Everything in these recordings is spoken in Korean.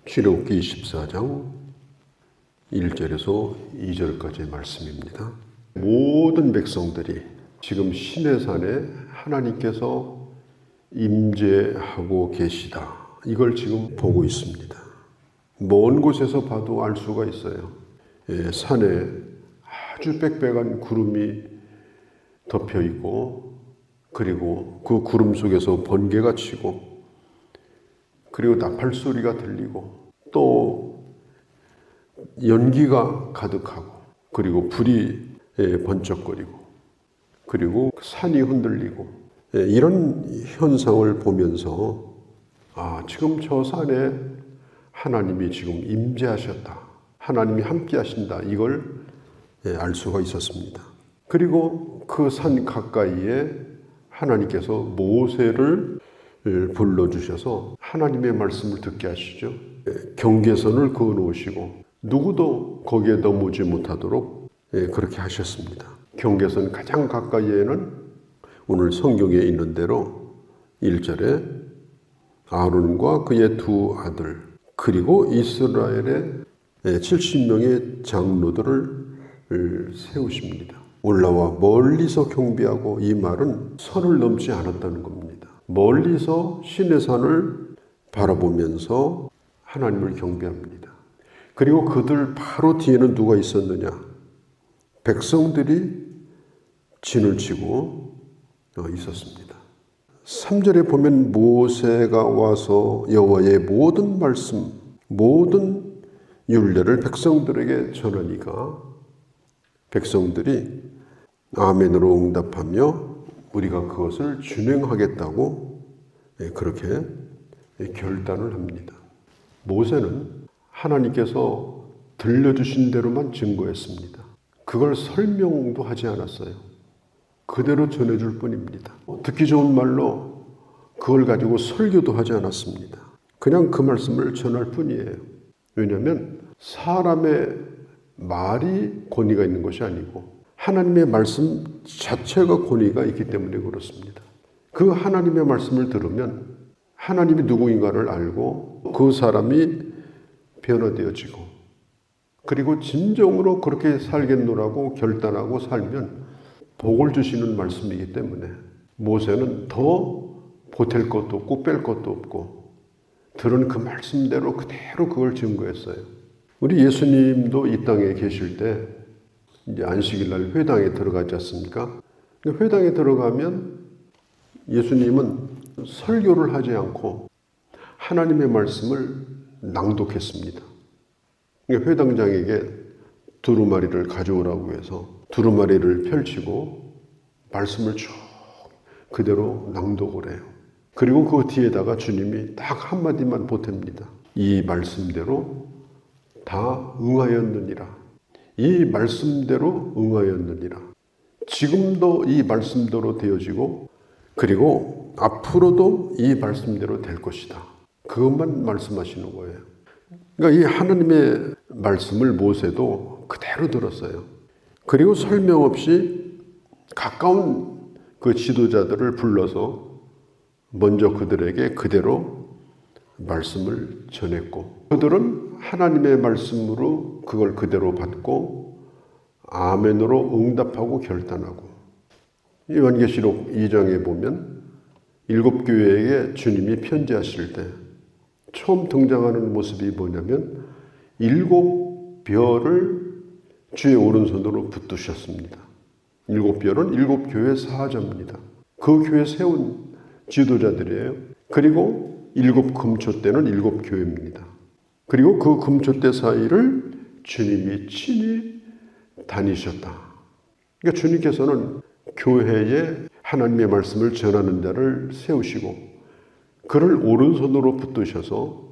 출애굽기 24장 1절에서 2절까지의 말씀입니다. 모든 백성들이 지금 시내산에 하나님께서 임재하고 계시다. 이걸 지금 보고 있습니다. 먼 곳에서 봐도 알 수가 있어요. 산에 아주 빽빽한 구름이 덮여 있고, 그리고 그 구름 속에서 번개가 치고, 그리고 나팔 소리가 들리고, 또 연기가 가득하고, 그리고 불이 번쩍거리고, 그리고 산이 흔들리고, 이런 현상을 보면서 지금 저 산에 하나님이 지금 임재하셨다, 하나님이 함께 하신다, 이걸 알 수가 있었습니다. 그리고 그 산 가까이에 하나님께서 모세를 불러주셔서 하나님의 말씀을 듣게 하시죠. 경계선을 그어놓으시고 누구도 거기에 넘어오지 못하도록 그렇게 하셨습니다. 경계선 가장 가까이에는 오늘 성경에 있는 대로 1절에 아론과 그의 두 아들, 그리고 이스라엘의 70명의 장로들을 세우십니다. 올라와 멀리서 경배하고, 이 말은 선을 넘지 않았다는 겁니다. 멀리서 시내산을 바라보면서 하나님을 경배합니다. 그리고 그들 바로 뒤에는 누가 있었느냐? 백성들이 진을 치고 있었습니다. 3절에 보면 모세가 와서 여호와의 모든 말씀, 모든 율례를 백성들에게 전하니까 백성들이 아멘으로 응답하며 우리가 그것을 준행하겠다고 그렇게 결단을 합니다. 모세는 하나님께서 들려주신 대로만 증거했습니다. 그걸 설명도 하지 않았어요. 그대로 전해줄 뿐입니다. 듣기 좋은 말로 그걸 가지고 설교도 하지 않았습니다. 그냥 그 말씀을 전할 뿐이에요. 왜냐하면 사람의 말이 권위가 있는 것이 아니고 하나님의 말씀 자체가 권위가 있기 때문에 그렇습니다. 그 하나님의 말씀을 들으면 하나님이 누구인가를 알고 그 사람이 변화되어지고, 그리고 진정으로 그렇게 살겠노라고 결단하고 살면 복을 주시는 말씀이기 때문에 모세는 더 보탤 것도 없고 뺄 것도 없고 들은 그 말씀대로 그대로 그걸 증거했어요. 우리 예수님도 이 땅에 계실 때 이제 안식일날 회당에 들어가지 않습니까? 회당에 들어가면 예수님은 설교를 하지 않고 하나님의 말씀을 낭독했습니다. 회당장에게 두루마리를 가져오라고 해서 두루마리를 펼치고 말씀을 쭉 그대로 낭독을 해요. 그리고 그 뒤에다가 주님이 딱 한마디만 보탭니다. 이 말씀대로 다 응하였느니라. 이 말씀대로 응하였느니라. 지금도 이 말씀대로 되어지고, 그리고 앞으로도 이 말씀대로 될 것이다. 그것만 말씀하시는 거예요. 그러니까 이 하나님의 말씀을 모세도 그대로 들었어요. 그리고 설명 없이 가까운 그 지도자들을 불러서 먼저 그들에게 그대로 말씀을 전했고, 그들은 하나님의 말씀으로 그걸 그대로 받고 아멘으로 응답하고 결단하고, 요한계시록 2장에 보면 7교회에게 주님이 편지하실 때 처음 등장하는 모습이 뭐냐면 7별을 주의 오른손으로 붙드셨습니다. 7별은 7교회 사자입니다. 그 교회 세운 지도자들이에요. 그리고 7금초대는 7교회입니다. 그리고 그 금초대 사이를 주님이 친히 다니셨다. 그러니까 주님께서는 교회에 하나님의 말씀을 전하는 자를 세우시고 그를 오른손으로 붙드셔서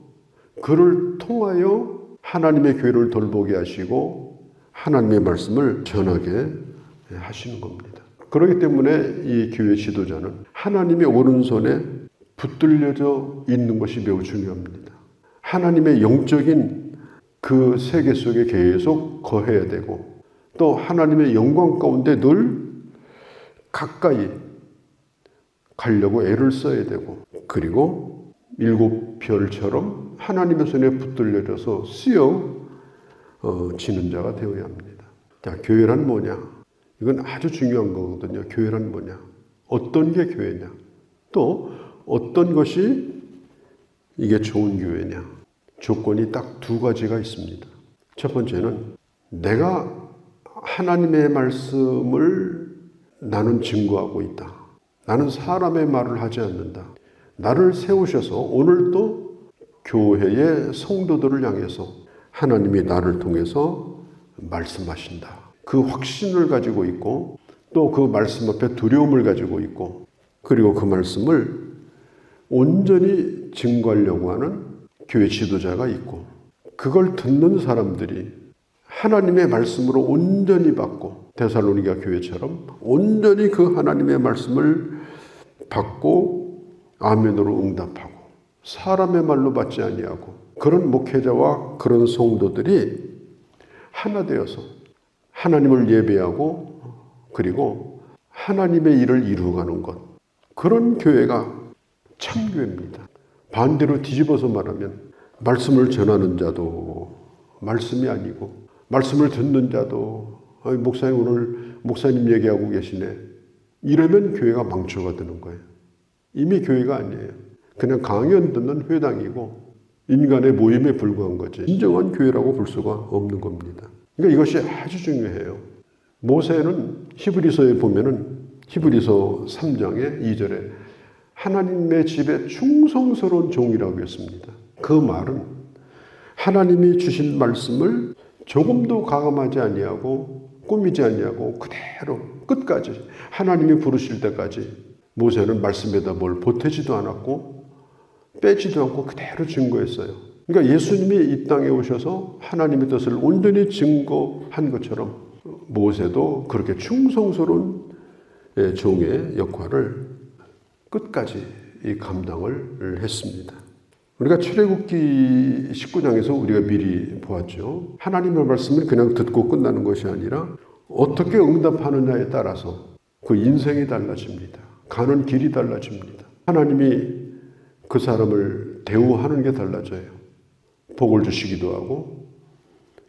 그를 통하여 하나님의 교회를 돌보게 하시고 하나님의 말씀을 전하게 하시는 겁니다. 그렇기 때문에 이 교회 지도자는 하나님의 오른손에 붙들려져 있는 것이 매우 중요합니다. 하나님의 영적인 그 세계 속에 계속 거해야 되고, 또 하나님의 영광 가운데 늘 가까이 가려고 애를 써야 되고, 그리고 7별처럼 하나님의 손에 붙들려져서 쓰여지는 자가 되어야 합니다. 자, 교회란 뭐냐? 이건 아주 중요한 거거든요. 교회란 뭐냐? 어떤 게 교회냐? 또 어떤 것이 이게 좋은 교회냐? 조건이 딱 두 가지가 있습니다. 첫 번째는 내가 하나님의 말씀을 나는 증거하고 있다. 나는 사람의 말을 하지 않는다. 나를 세우셔서 오늘도 교회의 성도들을 향해서 하나님이 나를 통해서 말씀하신다. 그 확신을 가지고 있고 또 그 말씀 앞에 두려움을 가지고 있고 그리고 그 말씀을 온전히 증거하려고 하는 교회 지도자가 있고 그걸 듣는 사람들이 하나님의 말씀으로 온전히 받고 데살로니가 교회처럼 온전히 그 하나님의 말씀을 받고 아멘으로 응답하고 사람의 말로 받지 아니하고 그런 목회자와 그런 성도들이 하나 되어서 하나님을 예배하고 그리고 하나님의 일을 이루어가는 것 그런 교회가 참교회입니다. 반대로 뒤집어서 말하면 말씀을 전하는 자도 말씀이 아니고 말씀을 듣는 자도 목사님 오늘 목사님 얘기하고 계시네. 이러면 교회가 망초가 되는 거예요. 이미 교회가 아니에요. 그냥 강연 듣는 회당이고 인간의 모임에 불과한 거지. 진정한 교회라고 볼 수가 없는 겁니다. 그러니까 이것이 아주 중요해요. 모세는 히브리서에 보면은 히브리서 3장의 2절에 하나님의 집에 충성스러운 종이라고 했습니다. 그 말은 하나님이 주신 말씀을 조금도 가감하지 아니하고 꾸미지 아니하고 그대로 끝까지 하나님이 부르실 때까지 모세는 말씀에다 뭘 보태지도 않았고 빼지도 않고 그대로 증거했어요. 그러니까 예수님이 이 땅에 오셔서 하나님의 뜻을 온전히 증거한 것처럼 모세도 그렇게 충성스러운 종의 역할을 끝까지 감당을 했습니다. 우리가 출애굽기 19장에서 우리가 미리 보았죠. 하나님의 말씀을 그냥 듣고 끝나는 것이 아니라 어떻게 응답하느냐에 따라서 그 인생이 달라집니다. 가는 길이 달라집니다. 하나님이 그 사람을 대우하는 게 달라져요. 복을 주시기도 하고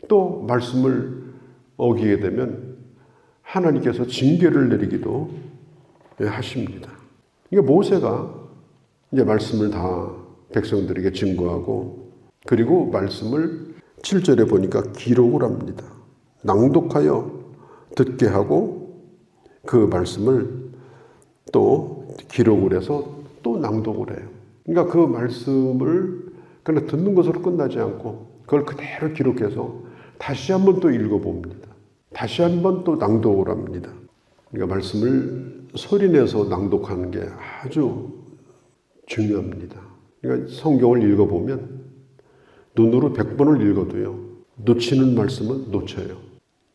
또 말씀을 어기게 되면 하나님께서 징계를 내리기도 하십니다. 그러니까 모세가 이제 말씀을 다 백성들에게 증거하고 그리고 말씀을 7절에 보니까 기록을 합니다. 낭독하여 듣게 하고 그 말씀을 또 기록을 해서 또 낭독을 해요. 그러니까 그 말씀을 그냥 듣는 것으로 끝나지 않고 그걸 그대로 기록해서 다시 한번 또 읽어봅니다. 다시 한번 또 낭독을 합니다. 그러니까 말씀을 소리내서 낭독하는 게 아주 중요합니다. 그러니까 성경을 읽어보면 눈으로 100번을 읽어도요. 놓치는 말씀은 놓쳐요.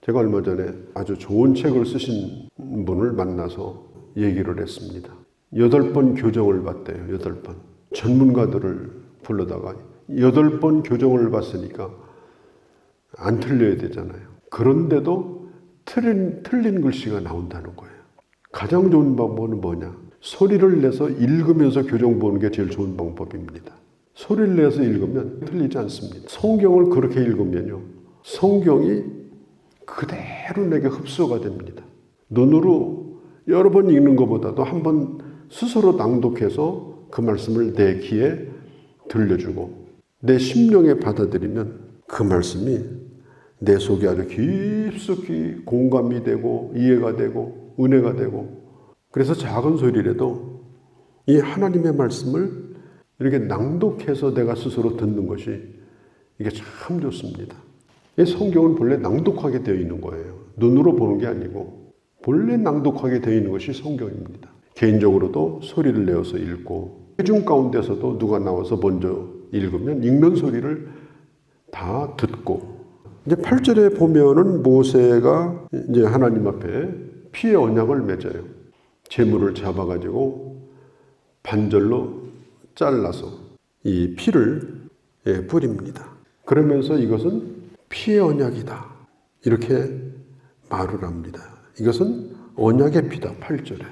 제가 얼마 전에 아주 좋은 책을 쓰신 분을 만나서 얘기를 했습니다. 8번 교정을 받대요. 8번. 전문가들을 불러다가 8번 교정을 받으니까 안 틀려야 되잖아요. 그런데도 틀린 글씨가 나온다는 거예요. 가장 좋은 방법은 뭐냐? 소리를 내서 읽으면서 교정 보는 게 제일 좋은 방법입니다. 소리를 내서 읽으면 틀리지 않습니다. 성경을 그렇게 읽으면요. 성경이 그대로 내게 흡수가 됩니다. 눈으로 여러 번 읽는 것보다도 한 번 스스로 낭독해서 그 말씀을 내 귀에 들려주고 내 심령에 받아들이면 그 말씀이 내 속에 아주 깊숙이 공감이 되고 이해가 되고 은혜가 되고 그래서 작은 소리라도 이 하나님의 말씀을 이렇게 낭독해서 내가 스스로 듣는 것이 이게 참 좋습니다. 이 성경은 본래 낭독하게 되어 있는 거예요. 눈으로 보는 게 아니고 본래 낭독하게 되어 있는 것이 성경입니다. 개인적으로도 소리를 내어서 읽고 회중 가운데서도 누가 나와서 먼저 읽으면 읽는 소리를 다 듣고 이제 8절에 보면은 모세가 이제 하나님 앞에 피의 언약을 맺어요. 재물을 잡아가지고 반절로 잘라서 이 피를 뿌립니다. 그러면서 이것은 피의 언약이다. 이렇게 말을 합니다. 이것은 언약의 피다. 8절에.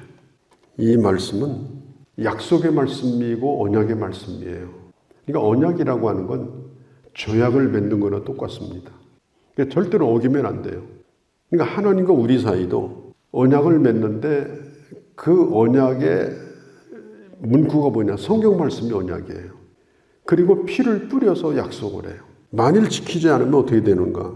이 말씀은 약속의 말씀이고 언약의 말씀이에요. 그러니까 언약이라고 하는 건 조약을 맺는 거나 똑같습니다. 그러니까 절대로 어기면 안 돼요. 그러니까 하나님과 우리 사이도 언약을 맺는데 그 언약의 문구가 뭐냐? 성경 말씀이 언약이에요. 그리고 피를 뿌려서 약속을 해요. 만일 지키지 않으면 어떻게 되는가?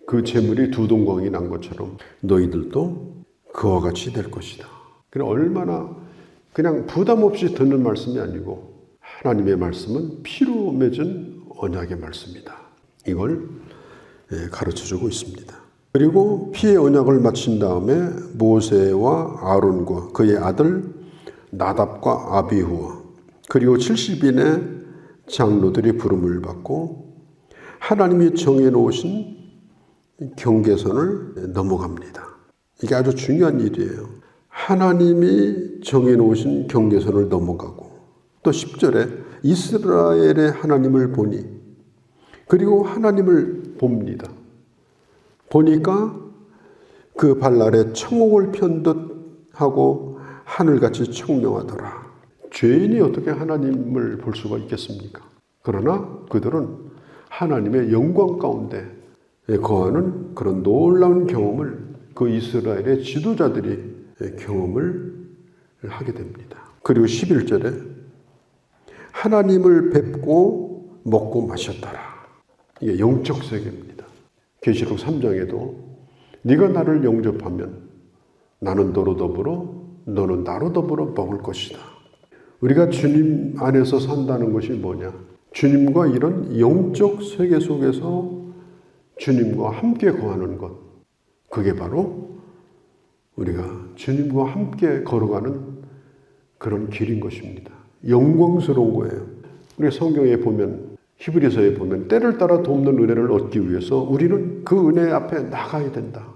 그 재물이 두 동강이 난 것처럼 너희들도 그와 같이 될 것이다. 그래 얼마나 그냥 부담 없이 듣는 말씀이 아니고 하나님의 말씀은 피로 맺은 언약의 말씀이다. 이걸 가르쳐주고 있습니다. 그리고 피의 언약을 마친 다음에 모세와 아론과 그의 아들 나답과 아비후와 그리고 70인의 장로들이 부름을 받고 하나님이 정해놓으신 경계선을 넘어갑니다. 이게 아주 중요한 일이에요. 하나님이 정해놓으신 경계선을 넘어가고 또 10절에 이스라엘의 하나님을 보니 그리고 하나님을 봅니다. 보니까 그 발날에 청옥을 편듯 하고 하늘같이 청명하더라. 죄인이 어떻게 하나님을 볼 수가 있겠습니까? 그러나 그들은 하나님의 영광 가운데 거하는 그런 놀라운 경험을 그 이스라엘의 지도자들이 경험을 하게 됩니다. 그리고 11절에 하나님을 뵙고 먹고 마셨더라. 이게 영적 세계입니다. 계시록 3장에도 네가 나를 영접하면 나는 너로 더불어 너는 나로 더불어 먹을 것이다. 우리가 주님 안에서 산다는 것이 뭐냐? 주님과 이런 영적 세계 속에서 주님과 함께 거하는 것. 그게 바로 우리가 주님과 함께 걸어가는 그런 길인 것입니다. 영광스러운 거예요. 우리 성경에 보면 히브리서에 보면 때를 따라 돕는 은혜를 얻기 위해서 우리는 그 은혜 앞에 나가야 된다.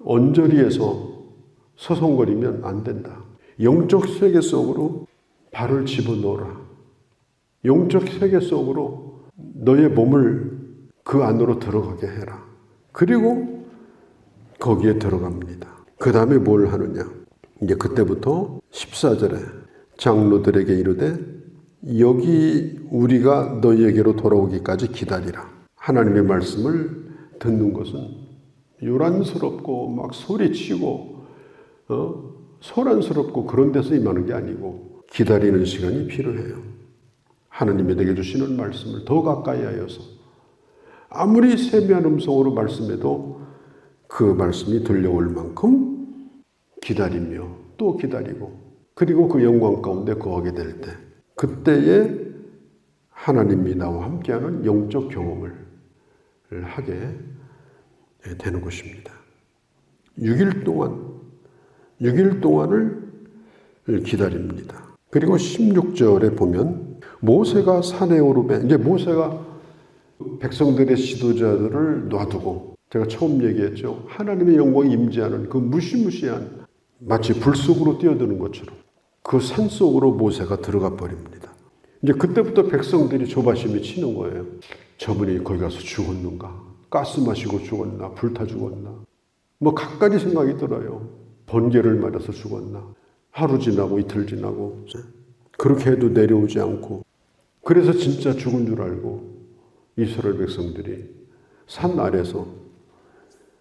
언저리에서 서성거리면 안 된다. 영적 세계 속으로 발을 집어넣어라. 영적 세계 속으로 너의 몸을 그 안으로 들어가게 해라. 그리고 거기에 들어갑니다. 그 다음에 뭘 하느냐? 이제 그때부터 14절에 장로들에게 이르되 여기 우리가 너희에게로 돌아오기까지 기다리라. 하나님의 말씀을 듣는 것은 요란스럽고 막 소리치고 소란스럽고 그런 데서 임하는 게 아니고 기다리는 시간이 필요해요. 하나님이 내게 주시는 말씀을 더 가까이 하여서 아무리 세미한 음성으로 말씀해도 그 말씀이 들려올 만큼 기다리며 또 기다리고 그리고 그 영광 가운데 거하게 될 때 그때에 하나님이 나와 함께하는 영적 경험을 하게 되는 것입니다. 6일 동안을 기다립니다. 그리고 16절에 보면 모세가 산에 오르매 이제 모세가 백성들의 지도자들을 놔두고 제가 처음 얘기했죠. 하나님의 영광이 임재하는 그 무시무시한 마치 불 속으로 뛰어드는 것처럼 그 산 속으로 모세가 들어가 버립니다. 이제 그때부터 백성들이 조바심이 치는 거예요. 저분이 거기 가서 죽었는가? 가스 마시고 죽었나? 불타 죽었나? 뭐 갖가지 생각이 들어요. 번개를 맞아서 죽었나? 하루 지나고 이틀 지나고 그렇게 해도 내려오지 않고 그래서 진짜 죽은 줄 알고 이스라엘 백성들이 산 아래서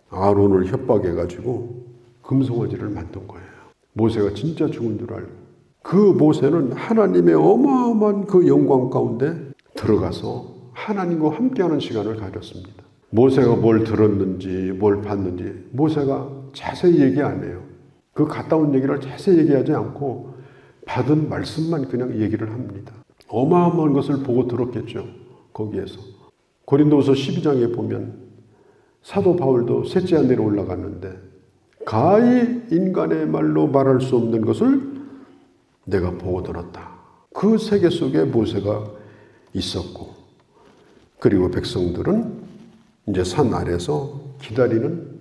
아론을 협박해가지고 금송아지를 만든 거예요. 모세가 진짜 죽은 줄 알고 그 모세는 하나님의 어마어마한 그 영광 가운데 들어가서 하나님과 함께하는 시간을 가졌습니다. 모세가 뭘 들었는지 뭘 봤는지 모세가 자세히 얘기 안 해요. 그 갔다 온 얘기를 자세히 얘기하지 않고 받은 말씀만 그냥 얘기를 합니다. 어마어마한 것을 보고 들었겠죠. 거기에서. 고린도후서 12장에 보면 사도 바울도 셋째 안내로 올라갔는데 가히 인간의 말로 말할 수 없는 것을 내가 보고 들었다. 그 세계 속에 모세가 있었고 그리고 백성들은 이제 산 아래서 기다리는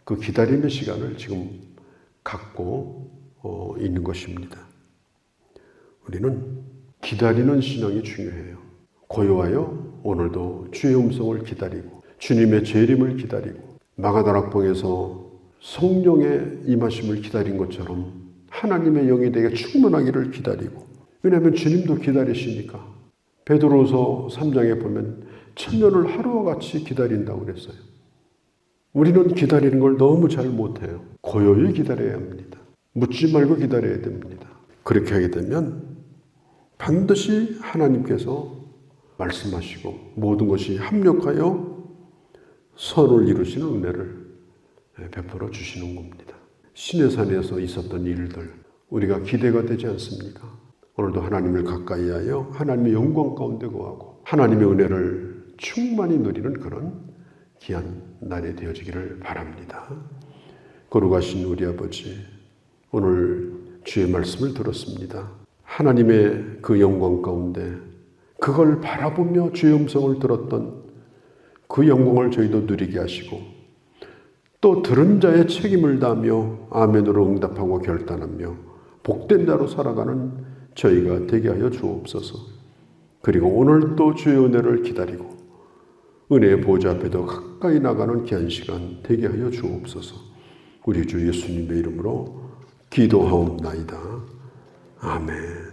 그 기다림의 시간을 지금 갖고 있는 것입니다. 우리는 기다리는 신앙이 중요해요. 고요하여 오늘도 주의 음성을 기다리고 주님의 재림을 기다리고 마가다락방에서 성령의 임하심을 기다린 것처럼 하나님의 영이 내게 충만하기를 기다리고 왜냐하면 주님도 기다리시니까 베드로서 3장에 보면 천년을 하루와 같이 기다린다고 그랬어요. 우리는 기다리는 걸 너무 잘 못해요. 고요히 기다려야 합니다. 묻지 말고 기다려야 됩니다. 그렇게 하게 되면 반드시 하나님께서 말씀하시고 모든 것이 합력하여 선을 이루시는 은혜를 베풀어 주시는 겁니다. 시내산에서 있었던 일들 우리가 기대가 되지 않습니까? 오늘도 하나님을 가까이 하여 하나님의 영광 가운데 거하고 하나님의 은혜를 충만히 누리는 그런 귀한 날이 되어지기를 바랍니다. 거룩하신 우리 아버지, 오늘 주의 말씀을 들었습니다. 하나님의 그 영광 가운데 그걸 바라보며 주의 음성을 들었던 그 영광을 저희도 누리게 하시고 또 들은 자의 책임을 다하며 아멘으로 응답하고 결단하며 복된 자로 살아가는 저희가 되게 하여 주옵소서. 그리고 오늘 또 주의 은혜를 기다리고 은혜의 보좌 앞에도 가까이 나가는 귀한 시간 되게 하여 주옵소서. 우리 주 예수님의 이름으로 기도하옵나이다. 아멘.